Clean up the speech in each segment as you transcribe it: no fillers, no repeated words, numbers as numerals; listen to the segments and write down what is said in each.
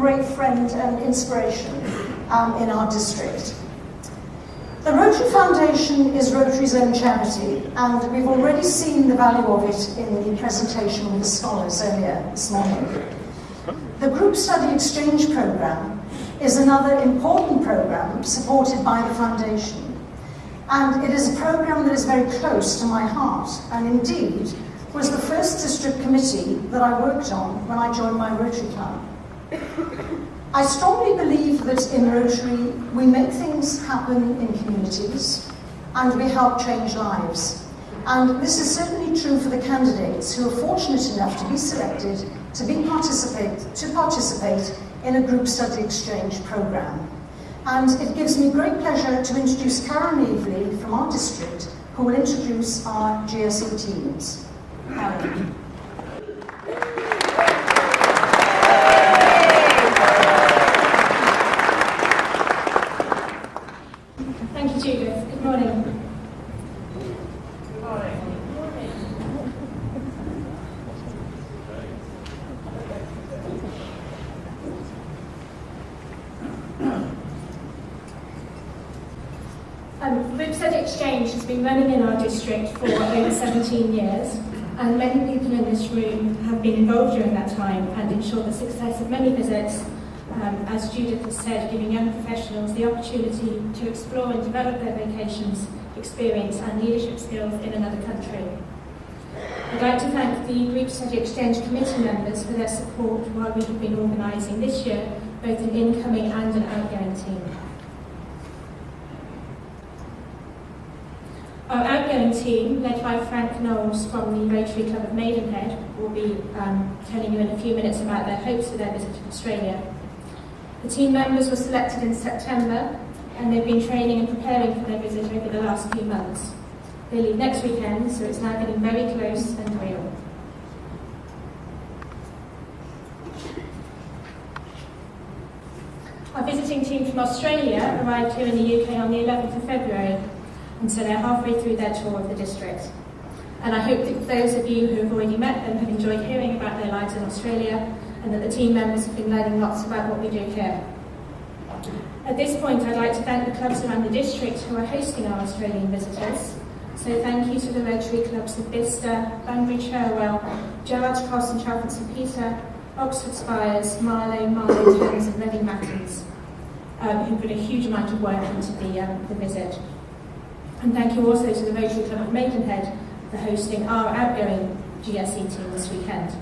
great friend and inspiration in our district. The Rotary Foundation is Rotary's own charity, and we've already seen the value of it in the presentation with the scholars earlier this morning. The Group Study Exchange Programme is another important programme supported by the Foundation. And it is a programme that is very close to my heart, and indeed was the first district committee that I worked on when I joined my Rotary Club. I strongly believe that in Rotary we make things happen in communities and we help change lives. And this is certainly true for the candidates who are fortunate enough to be selected to participate in a group study exchange programme. And it gives me great pleasure to introduce Karen Evely from our district, who will introduce our GSE teams. Karen. Thank you, Judith. Good morning. Group Study Exchange has been running in our district for over 17 years, and many people in this room have been involved during that time and ensured the success of many visits, as Judith has said, giving young professionals the opportunity to explore and develop their vocations, experience and leadership skills in another country. I'd like to thank the Group Study Exchange Committee members for their support while we have been organising this year both an incoming and an outgoing team. Our outgoing team, led by Frank Knowles from the Rotary Club of Maidenhead, will be telling you in a few minutes about their hopes for their visit to Australia. The team members were selected in September, and they've been training and preparing for their visit over the last few months. They leave next weekend, so it's now getting very close and real. Our visiting team from Australia arrived here in the UK on the 11th of February, and so they're halfway through their tour of the district. And I hope that those of you who have already met them have enjoyed hearing about their lives in Australia, and that the team members have been learning lots about what we do here. At this point, I'd like to thank the clubs around the district who are hosting our Australian visitors. So thank you to the Rotary clubs of Bicester, Banbury Cherwell, Gerrards Cross and Chalfont St Peter, Oxford Spires, Marlow, Thames and Reading Matins, who put a huge amount of work into the visit. And thank you also to the Rotary Club of Maidenhead for hosting our outgoing GSE team this weekend.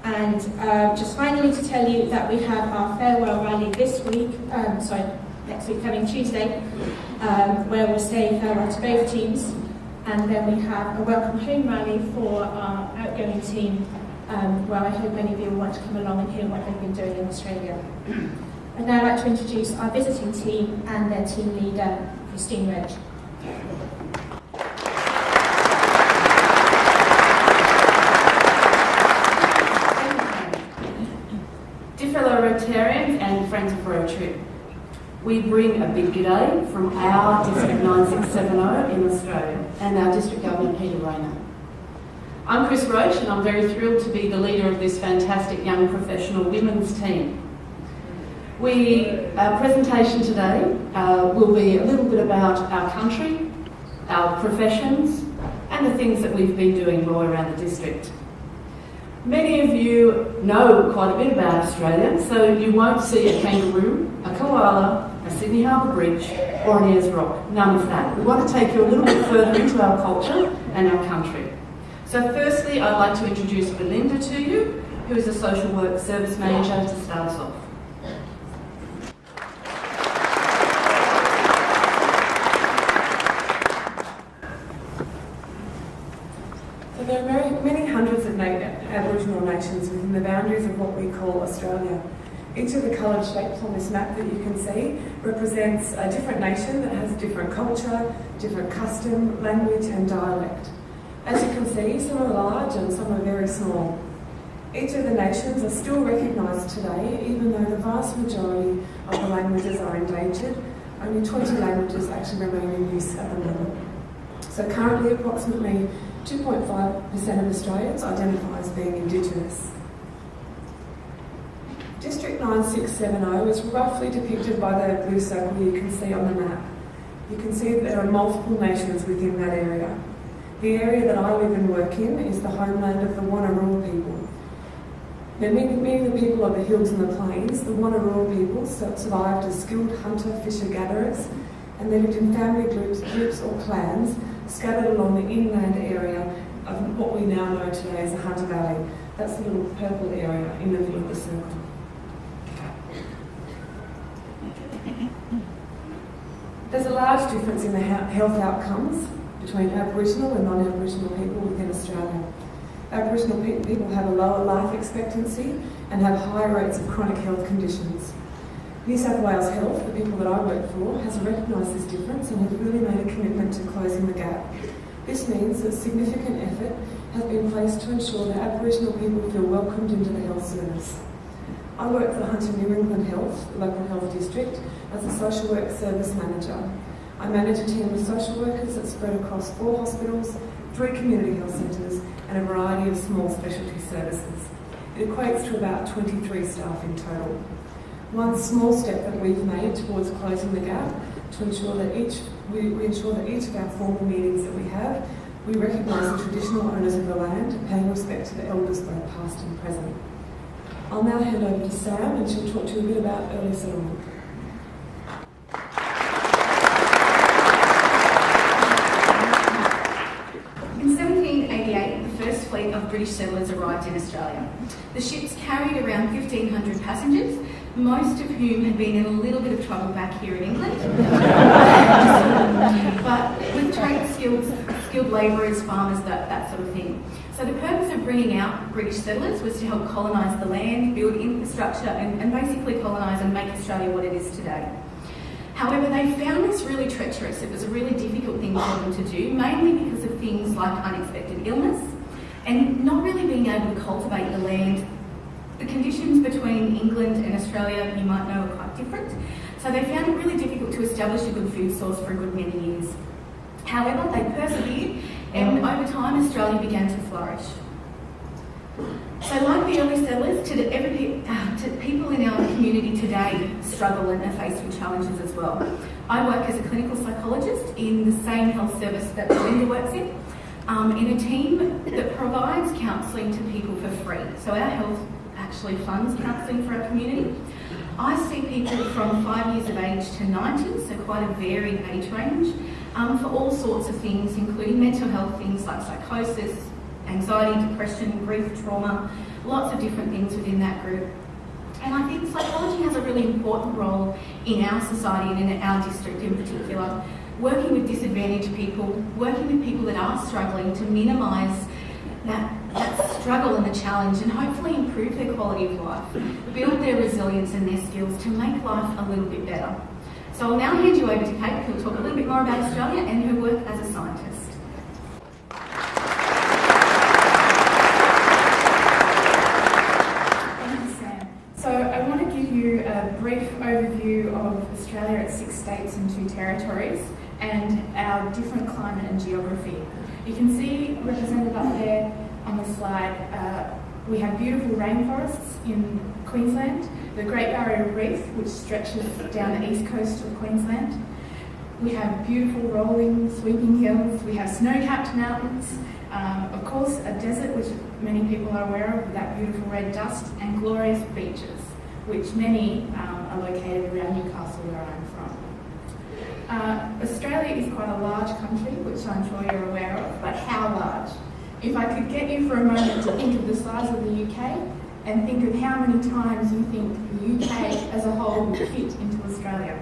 And just finally to tell you that we have our farewell rally next week, coming Tuesday, where we'll say farewell to both teams. And then we have a welcome home rally for our outgoing team, where I hope many of you will want to come along and hear what they've been doing in Australia. I'd now like to introduce our visiting team and their team leader, Christine Roach. Dear fellow Rotarians and friends of Rotary, we bring a big g'day from our District 9670 in Australia and our District Governor Peter Rayner. I'm Chris Roach and I'm very thrilled to be the leader of this fantastic young professional women's team. Our presentation today will be a little bit about our country, our professions, and the things that we've been doing all around the district. Many of you know quite a bit about Australia, so you won't see a kangaroo, a koala, a Sydney Harbour Bridge, or an Ayers Rock. None of that. We want to take you a little bit further into our culture and our country. So firstly, I'd like to introduce Belinda to you, who is a social work service manager to start us off. There are many hundreds of Aboriginal nations within the boundaries of what we call Australia. Each of the coloured shapes on this map that you can see represents a different nation that has a different culture, different custom, language and dialect. As you can see, some are large and some are very small. Each of the nations are still recognised today, even though the vast majority of the languages are endangered. Only 20 languages actually remain in use at the moment. So currently approximately 2.5% of Australians identify as being Indigenous. 9670 is roughly depicted by the blue circle you can see on the map. You can see that there are multiple nations within that area. The area that I live and work in is the homeland of the Wanneroo people. Now, many of the people of the hills and the plains, the Wanneroo people survived as skilled hunter, fisher, gatherers, and they lived in family groups or clans scattered along the inland area of what we now know today as the Hunter Valley. That's the little purple area in the middle of the circle. There's a large difference in the health outcomes between Aboriginal and non-Aboriginal people within Australia. Aboriginal people have a lower life expectancy and have higher rates of chronic health conditions. New South Wales Health, the people that I work for, has recognised this difference and has really made a commitment to closing the gap. This means that significant effort has been placed to ensure that Aboriginal people feel welcomed into the health service. I work for Hunter New England Health, the local health district, as a social work service manager. I manage a team of social workers that spread across 4 hospitals, 3 community health centres and a variety of small specialty services. It equates to about 23 staff in total. One small step that we've made towards closing the gap to ensure that we ensure that each of our formal meetings that we have, we recognise the traditional owners of the land, paying respect to the elders both past and present. I'll now hand over to Sam and she'll talk to you a bit about early settlement. In 1788, the first fleet of British settlers arrived in Australia. The ships carried around 1,500 passengers, most of whom had been in a little bit of trouble back here in England. But with trade skilled labourers, farmers, that sort of thing. So the purpose of bringing out British settlers was to help colonise the land, build infrastructure and basically colonise and make Australia what it is today. However, they found this really treacherous. It was a really difficult thing for them to do, mainly because of things like unexpected illness and not really being able to cultivate the land. The conditions between England and Australia, you might know, are quite different. So they found it really difficult to establish a good food source for a good many years. However, they persevered, and over time, Australia began to flourish. So like the early settlers, to people in our community today struggle and are faced with challenges as well. I work as a clinical psychologist in the same health service that Belinda works in a team that provides counselling to people for free. So our health actually funds counselling for our community. I see people from 5 years of age to 90, so quite a varied age range, for all sorts of things, including mental health things like psychosis, anxiety, depression, grief, trauma, lots of different things within that group. And I think psychology has a really important role in our society and in our district in particular, working with disadvantaged people, working with people that are struggling to minimise that struggle and the challenge and hopefully improve their quality of life, build their resilience and their skills to make life a little bit better. So I'll now hand you over to Kate, who will talk a little bit more about Australia and her work as a scientist. So I want to give you a brief overview of Australia, its 6 states and 2 territories, and our different climate and geography. You can see represented up there on the slide, we have beautiful rainforests in Queensland, the Great Barrier Reef, which stretches down the east coast of Queensland. We have beautiful rolling, sweeping hills, we have snow-capped mountains, of course a desert, which many people are aware of, with that beautiful red dust, and glorious beaches, which many are located around Newcastle, where I'm from. Australia is quite a large country, which I'm sure you're aware of, but how large? If I could get you for a moment to think of the size of the UK and think of how many times you think the UK as a whole would fit into Australia.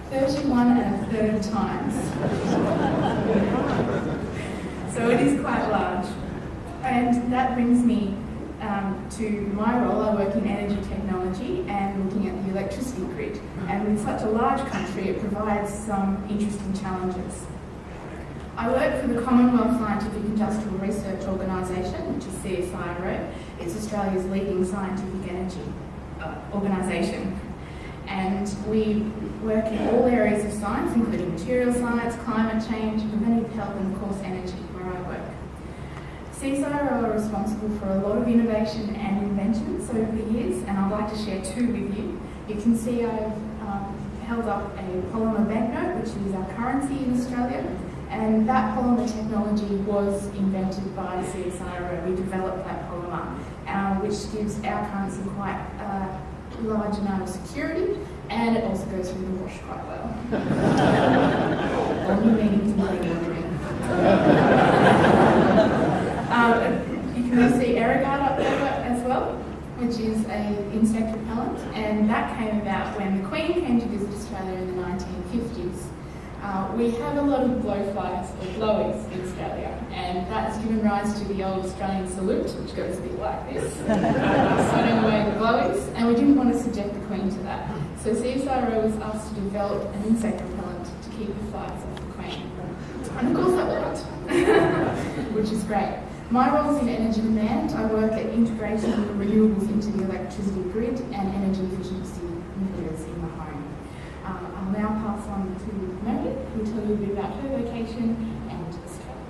31 1/3 times. So it is quite large. And that brings me to my role. I work in energy technology and looking at the electricity grid. And with such a large country, it provides some interesting challenges. I work for the Commonwealth Scientific Industrial Research Organisation, which is CSIRO. It's Australia's leading scientific energy organisation. And we work in all areas of science, including material science, climate change, preventive health, and of course energy, where I work. CSIRO are responsible for a lot of innovation and inventions over the years, and I'd like to share two with you. You can see I've held up a polymer banknote, which is our currency in Australia, and that polymer technology was invented by CSIRO. We developed that polymer, which gives our currency quite a large amount of security, and it also goes through the wash quite well. Only meaning to money laundering. You can also see Aerogard up there as well, which is an insect repellent, and that came about when the Queen came to visit Australia in the 1950s. We have a lot of blowflies or blowies in Australia, and that has given rise to the old Australian salute, which goes a bit like this, swatting away the blowies, and we didn't want to subject the Queen to that. So CSIRO was asked to develop an insect repellent to keep the flies off the Queen. And of course that worked, which is great. My role is in energy demand. I work at integrating renewables into the electricity grid and energy efficiency measures in the home. I'll now pass on to Meredith, who will tell you a bit about her vocation and Australia.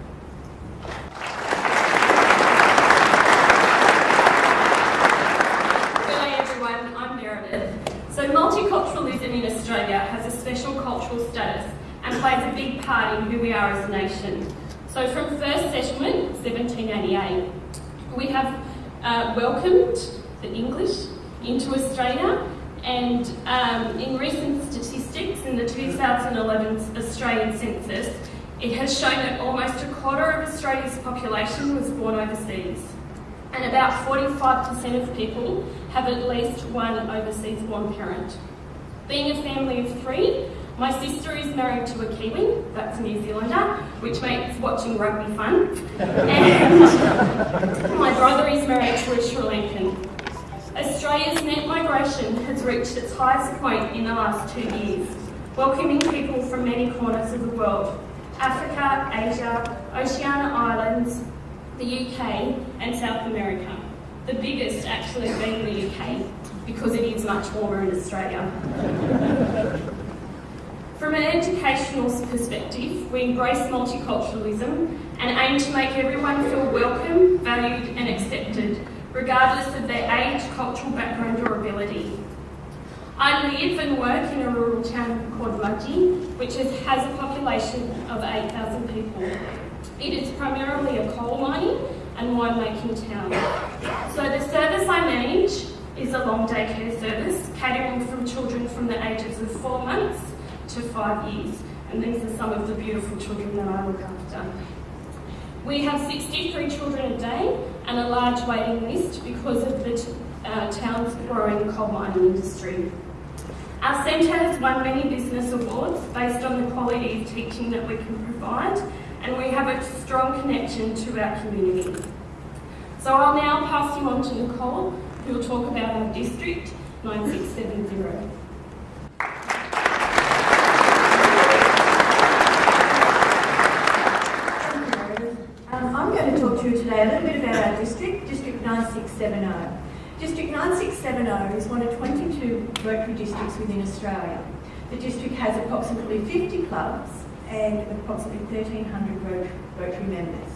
Good day everyone, I'm Meredith. So multiculturalism in Australia has a special cultural status and plays a big part in who we are as a nation. So from first settlement, 1788, we have welcomed the English into Australia, and in recent statistics in the 2011 Australian census, it has shown that almost a quarter of Australia's population was born overseas, and about 45% of people have at least one overseas born parent. Being a family of three, my sister is married to a Kiwi, that's a New Zealander, which makes watching rugby fun. And my brother is married to a Sri Lankan. Australia's net migration has reached its highest point in the last 2 years, welcoming people from many corners of the world: Africa, Asia, Oceania Islands, the UK and South America. The biggest actually being the UK, because it is much warmer in Australia. From an educational perspective, we embrace multiculturalism and aim to make everyone feel welcome, valued and accepted, regardless of their age, cultural background or ability. I live and work in a rural town called Mudgee, which has a population of 8,000 people. It is primarily a coal mining and winemaking town. So the service I manage is a long day care service, catering from children from the ages of 4 months to 5 years, and these are some of the beautiful children that I look after. We have 63 children a day and a large waiting list because of the town's growing coal mining industry. Our centre has won many business awards based on the quality of teaching that we can provide, and we have a strong connection to our community. So I'll now pass you on to Nicole, who will talk about our district 9670. I'm going to talk to you today a little bit about our district, District 9670. District 9670 is one of 22 Rotary districts within Australia. The district has approximately 50 clubs and approximately 1,300 Rotary members.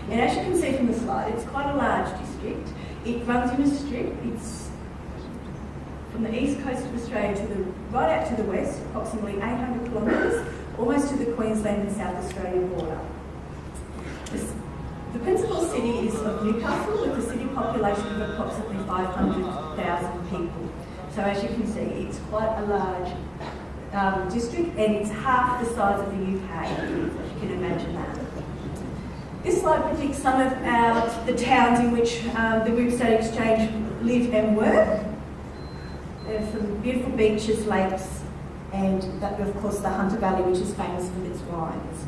And as you can see from the slide, it's quite a large district. It runs in a strip. It's from the east coast of Australia to right out to the west, approximately 800 kilometres, almost to the Queensland and South Australian border. The principal city is of Newcastle, with a city population of approximately 500,000 people. So as you can see, it's quite a large district, and it's half the size of the UK, if you can imagine that. This slide predicts some of the towns in which the Group State Exchange live and work. There's some beautiful beaches, lakes, and of course the Hunter Valley, which is famous for its wines.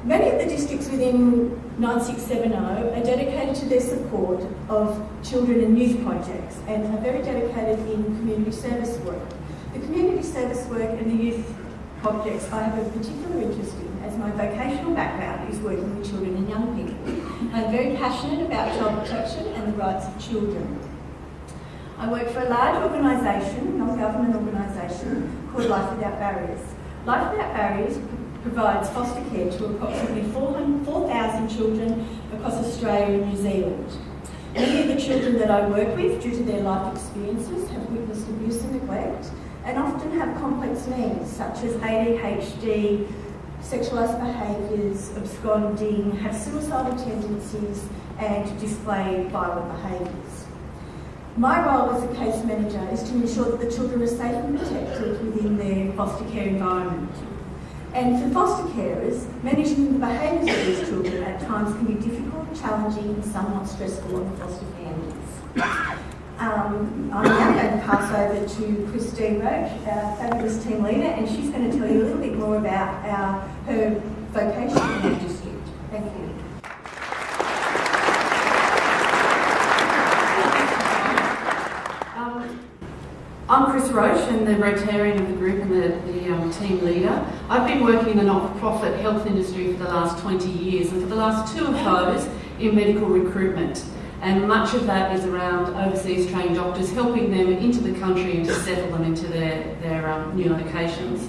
Many of the districts within 9670 are dedicated to their support of children and youth projects and are very dedicated in community service work. The community service work and the youth projects I have a particular interest in, as my vocational background is working with children and young people. I'm very passionate about child protection and the rights of children. I work for a large organisation, non-government organisation, called Life Without Barriers. Life Without Barriers provides foster care to approximately 4,000 children across Australia and New Zealand. Many of the children that I work with, due to their life experiences, have witnessed abuse and neglect, and often have complex needs such as ADHD, sexualised behaviours, absconding, have suicidal tendencies, and display violent behaviours. My role as a case manager is to ensure that the children are safe and protected within their foster care environment. And for foster carers, managing the behaviours of these children at times can be difficult, challenging and somewhat stressful on foster families. I'm now going to pass over to Christine Roach, our fabulous team leader, and she's going to tell you a little bit more about her vocation in our district. Thank you. I'm Chris Roche and the Rotarian of the group and the team leader. I've been working in the not-for-profit health industry for the last 20 years, and for the last 2 of those in medical recruitment. And much of that is around overseas trained doctors, helping them into the country and to settle them into their new locations.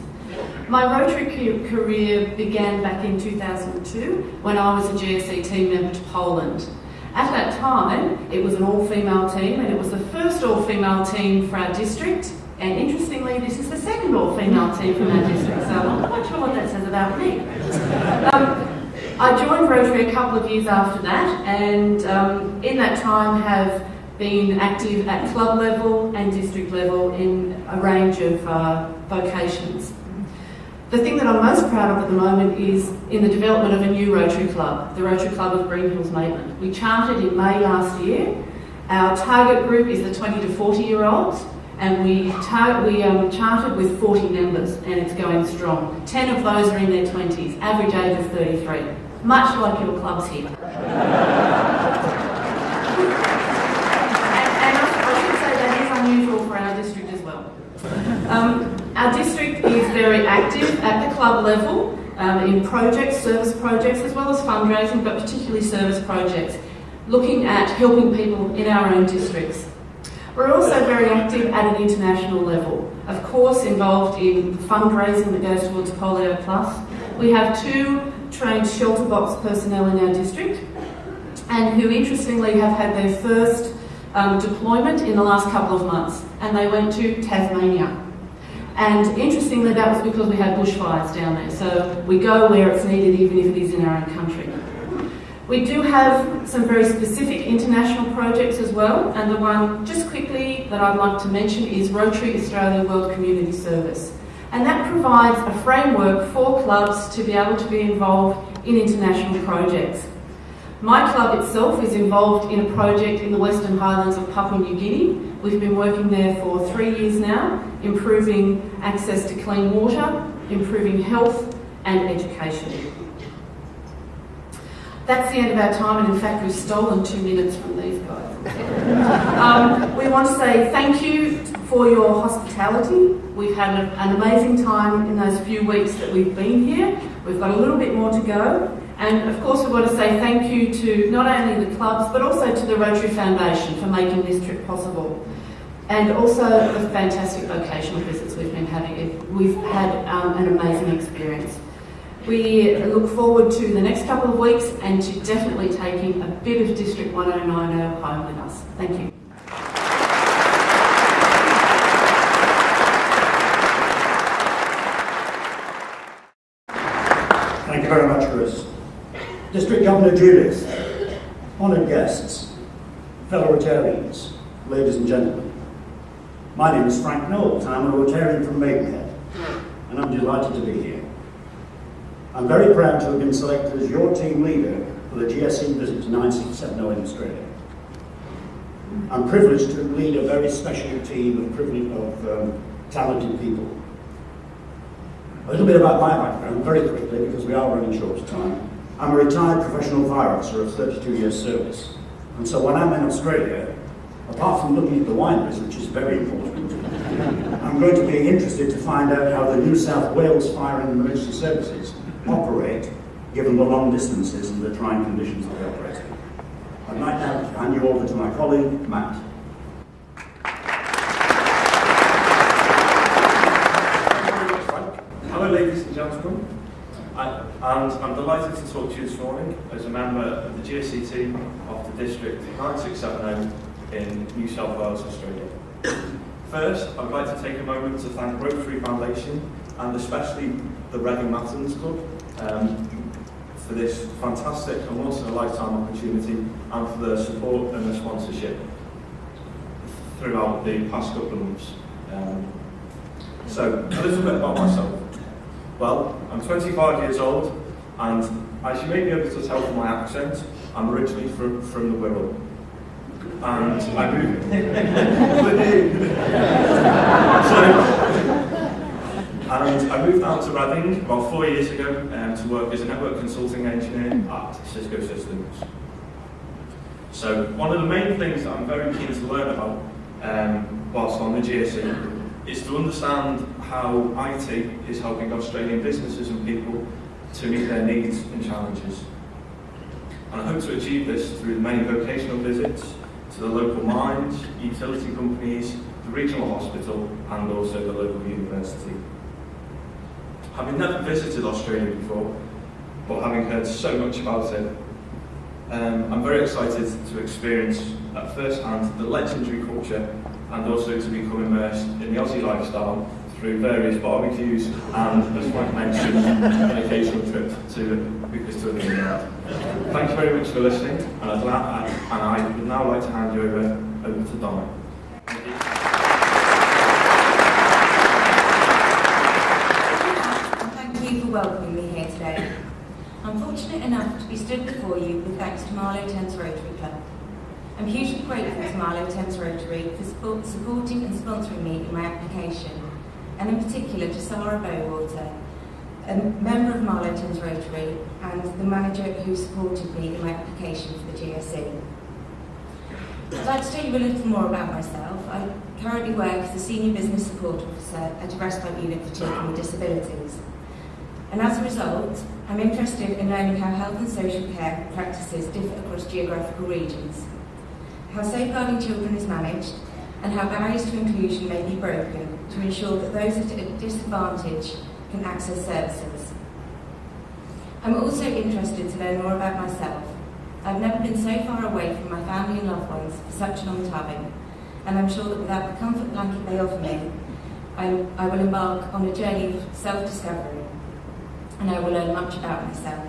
My Rotary career began back in 2002 when I was a GSE team member to Poland. At that time, it was an all-female team, and it was the first all-female team for our district. And interestingly, this is the second all-female team from our district, so I'm not quite sure what that says about me. I joined Rotary a couple of years after that, and in that time have been active at club level and district level in a range of vocations. The thing that I'm most proud of at the moment is in the development of a new Rotary Club, the Rotary Club of Green Hills Maitland. We chartered in May last year. Our target group is the 20 to 40-year-olds, and we chartered with 40 members, and it's going strong. 10 of those are in their 20s, average age of 33, much like your clubs here. And I should say that is unusual for our district as well. Our district is very active at the club level in projects, service projects, as well as fundraising, but particularly service projects, looking at helping people in our own districts. We're also very active at an international level, of course involved in fundraising that goes towards Polio Plus. We have 2 trained shelter box personnel in our district, and who interestingly have had their first deployment in the last couple of months, and they went to Tasmania. And interestingly, that was because we had bushfires down there, so we go where it's needed, even if it is in our own country. We do have some very specific international projects as well, and the one just quickly that I'd like to mention is Rotary Australia World Community Service. And that provides a framework for clubs to be able to be involved in international projects. My club itself is involved in a project in the Western Highlands of Papua New Guinea. We've been working there for 3 years now, improving access to clean water, improving health and education. That's the end of our time, and in fact we've stolen 2 minutes from these guys. We want to say thank you for your hospitality. We've had an amazing time in those few weeks that we've been here. We've got a little bit more to go. And of course we want to say thank you to not only the clubs but also to the Rotary Foundation for making this trip possible. And also the fantastic vocational visits we've been having. We've had an amazing experience. We look forward to the next couple of weeks and to definitely taking a bit of District 1090 home with us. Thank you. Thank you very much, Chris. District Governor Julius, honoured guests, fellow Rotarians, ladies and gentlemen. My name is Frank Knowles, and I'm a Rotarian from Maidenhead, and I'm delighted to be here. I'm very proud to have been selected as your team leader for the GSE visit to 9670 in Australia. I'm privileged to lead a very special team of talented people. A little bit about my background, very quickly, because we are running short of time. I'm a retired professional fire officer of 32 years service. And so when I'm in Australia, apart from looking at the wineries, which is very important, I'm going to be interested to find out how the New South Wales Fire and Emergency Services operate, given the long distances and the trying conditions that they operate in. I'd like now to hand you over to my colleague, Matt. Hello ladies and gentlemen. And I'm delighted to talk to you this morning as a member of the GSE team of the District 9670 in New South Wales, Australia. First, I'd like to take a moment to thank Rotary Foundation and especially the Reading Matins Club for this fantastic and once-in-a-lifetime opportunity and for their support and their sponsorship throughout the past couple of months. So, a little bit about myself. Well, I'm 25 years old, and as you may be able to tell from my accent, I'm originally from the Wirral. And I moved out to Reading about 4 years ago to work as a network consulting engineer at Cisco Systems. So, one of the main things that I'm very keen to learn about whilst on the GSE is to understand how IT is helping Australian businesses and people to meet their needs and challenges. And I hope to achieve this through many vocational visits to the local mines, utility companies, the regional hospital and also the local university. Having never visited Australia before, but having heard so much about it, I'm very excited to experience at first hand the legendary culture and also to become immersed in the Aussie lifestyle through various barbecues and, as Frank mentioned, an occasional trip to the England. Thank you very much for listening, and I would now like to hand you over to Donna. Thank you. Thank you for welcoming me here today. I'm fortunate enough to be stood before you with thanks to Marlow Thames Rotary Club. I'm hugely grateful to Marlow Thames Rotary for supporting and sponsoring me in my application, and in particular to Sarah Bowater, a member of Marlow Thames Rotary and the manager who supported me in my application for the GSE. I'd like to tell you a little more about myself. I currently work as a Senior Business Support Officer at a respite unit for children with disabilities. And as a result, I'm interested in learning how health and social care practices differ across geographical regions, how safeguarding children is managed, and how barriers to inclusion may be broken to ensure that those at a disadvantage can access services. I'm also interested to learn more about myself. I've never been so far away from my family and loved ones for such a long time, and I'm sure that without the comfort blanket they offer me, I will embark on a journey of self-discovery, and I will learn much about myself.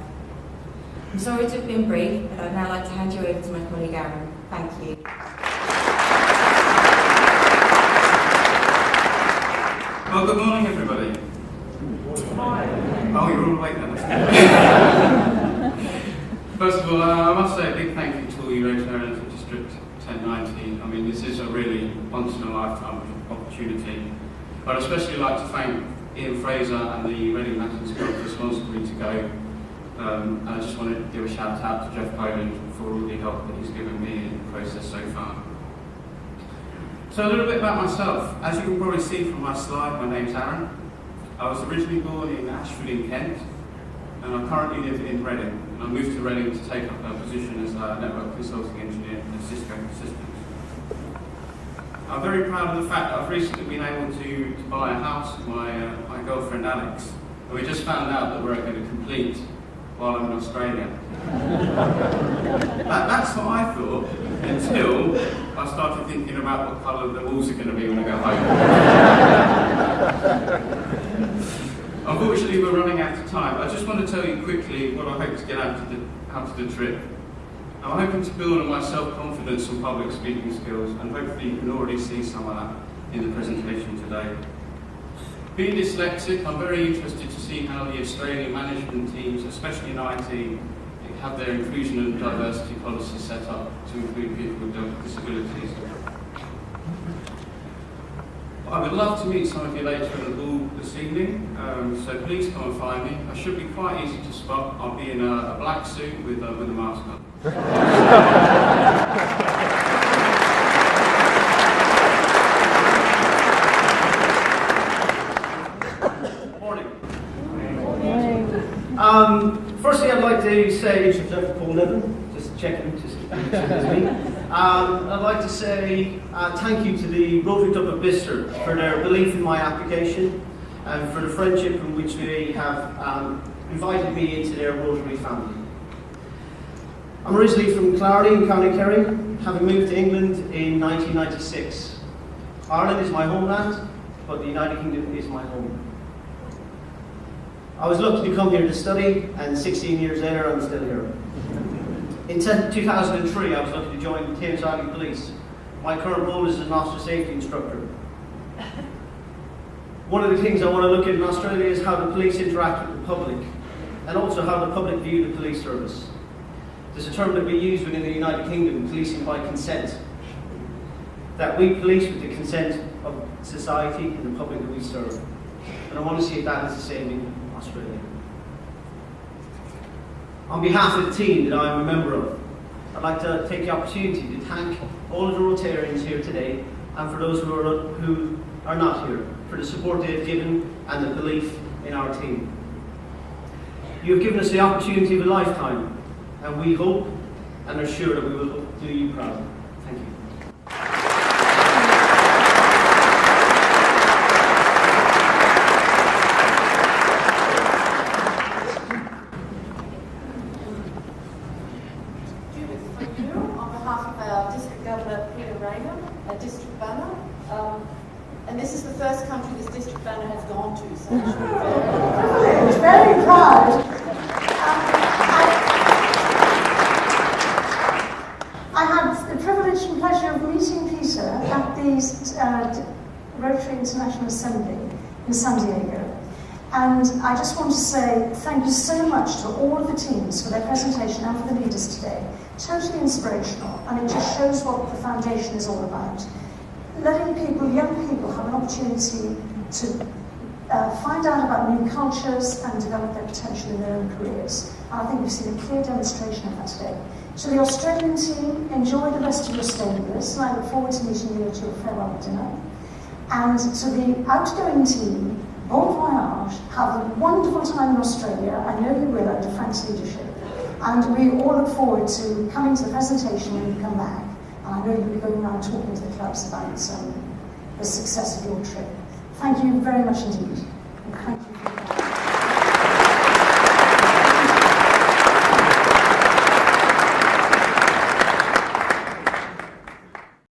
I'm sorry to have been brief, but I'd now like to hand you over to my colleague Aaron. Thank you. Well, good morning, everybody. Oh, you're all awake then. First of all, I must say a big thank you to all you Rotarians of District 1019. I mean, this is a really once-in-a-lifetime opportunity. But I'd especially like to thank Ian Fraser and the Reading Matins Club for sponsoring me to go. And I just want to give a shout out to Jeff Poland for all the help that he's given me in the process so far. So a little bit about myself. As you can probably see from my slide, my name's Aaron. I was originally born in Ashford in Kent, and I currently live in Reading. And I moved to Reading to take up a position as a network consulting engineer at Cisco Systems. I'm very proud of the fact that I've recently been able to buy a house with my girlfriend Alex, and we just found out that we're going to complete while I'm in Australia. That's what I thought until I started thinking about what colour the walls are going to be when I go home. Unfortunately, we're running out of time. I just want to tell you quickly what I hope to get out of the trip. I'm hoping to build on my self-confidence and public speaking skills, and hopefully you can already see some of that in the presentation today. Being dyslexic, I'm very interested to see how the Australian management teams, especially in IT, have their inclusion and diversity policies set up to include people with disabilities. I would love to meet some of you later in the hall this evening, so please come and find me. I should be quite easy to spot. I'll be in a black suit with a mask on. Firstly, I'd like to say, Paul Nevin, just checking to see if it's me. I'd like to say thank you to the Rotary Club of Bicester for their belief in my application and for the friendship in which they have invited me into their Rotary family. I'm originally from Clardy in County Kerry, having moved to England in 1996. Ireland is my homeland, but the United Kingdom is my home. I was lucky to come here to study, and 16 years later I'm still here. In 2003 I was lucky to join the Thames Valley Police. My current role is as an officer safety instructor. One of the things I want to look at in Australia is how the police interact with the public, and also how the public view the police service. There's a term that we use within the United Kingdom, policing by consent, that we police with the consent of society and the public that we serve. And I want to see if that is the same in Australia. On behalf of the team that I'm a member of, I'd like to take the opportunity to thank all of the Rotarians here today, and for those who are not here, for the support they have given and the belief in our team. You have given us the opportunity of a lifetime, and we hope and are sure that we will do you proud. Thank you. On behalf of our District Governor, Peter Rayner, our District Banner, and this is the first country this District Banner has gone to, so I'm very proud. I had the privilege and pleasure of meeting Peter at the Rotary International Assembly in San Diego. And I just want to say thank you so much to all of the teams for their presentation and for the leaders today. Totally inspirational, and it just shows what the foundation is all about. Letting people, young people, have an opportunity to find out about new cultures and develop their potential in their own careers. And I think we've seen a clear demonstration of that today. To the Australian team, enjoy the rest of your stay with us, and I look forward to meeting you at your farewell dinner. And to the outgoing team, bon voyage, have a wonderful time in Australia. I know you will under Frank's leadership. And we all look forward to coming to the presentation when you come back. And I know you'll be going around talking to the clubs about the success of your trip. Thank you very much indeed. And thank you for